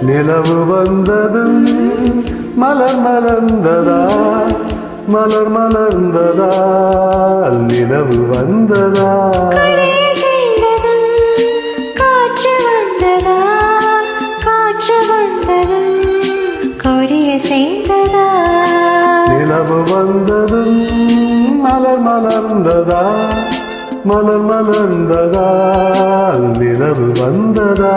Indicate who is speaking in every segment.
Speaker 1: நிலவு வந்ததும் மலர் மலர்ந்ததா, மலர் மலர்ந்ததா, நிலவு வந்ததா.
Speaker 2: காற்று வந்ததா, காற்று வந்ததும் கொடிய செய்ததா.
Speaker 1: நிலவு வந்ததும் மலர் மலர்ந்ததா, மலர் மலர்ந்ததா, நிலவு வந்ததா.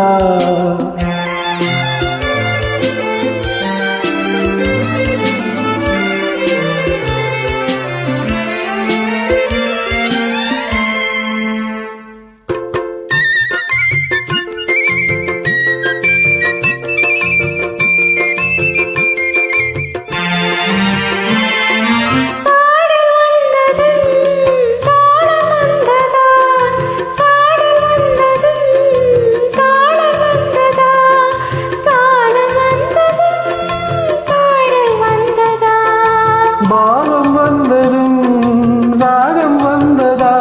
Speaker 1: பாவம் வந்ததும் ராகம் வந்ததா,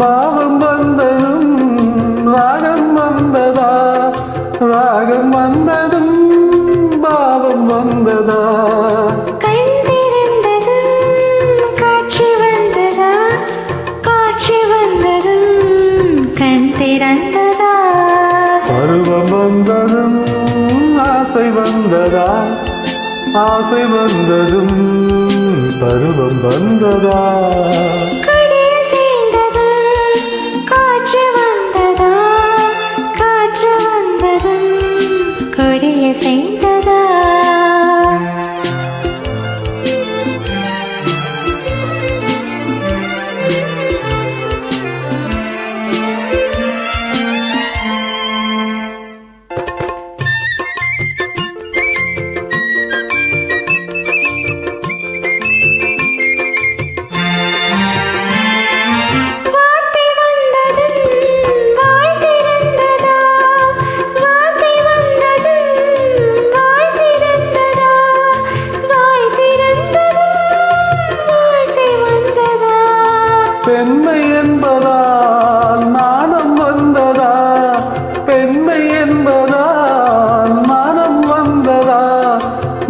Speaker 1: பாவம் வந்ததும் ராகம் வந்ததா, ராகம் வந்ததும் பாவம் வந்ததா.
Speaker 2: கண் திறந்ததும் காட்சி வந்ததா, காட்சி வந்ததும் கண் திறந்ததா.
Speaker 1: பருவம் வந்ததும் ஆசை வந்ததா, ஆசை வந்ததும் பருவம் வந்ததா.
Speaker 2: கொடிய செய்ததும் காற்று வந்ததா, காற்று வந்ததும் கொடிய செய்ததா.
Speaker 1: பெண்மை என்பதால் நாணம் வந்ததா, பெண்மை என்பதால் நாணம் வந்ததா,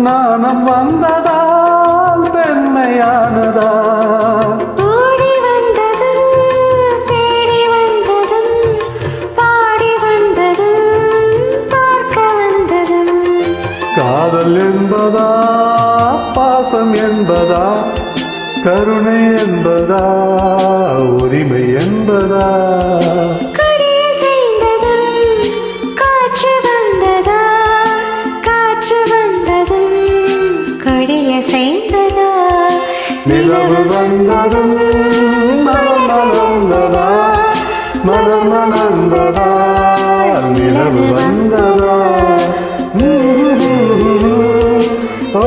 Speaker 1: நாணம் வந்ததால் பெண்மையானதா.
Speaker 2: ஓடி வந்ததும் தேடி வந்ததும் பாடி வந்ததும் பார்க்க வந்ததும்.
Speaker 1: காதல் என்பதா, பாசம் என்பதா, கருணை என்பதா, உரிமை என்பதா.
Speaker 2: கொடிய செய்ததும் காற்று வந்ததா, காற்று வந்ததும் கொடிய செய்ததா.
Speaker 1: நிலவு வந்ததும் மலர் மலர்ந்ததா, மலர் மலர்ந்ததா, நிலவு வந்ததா. ஓ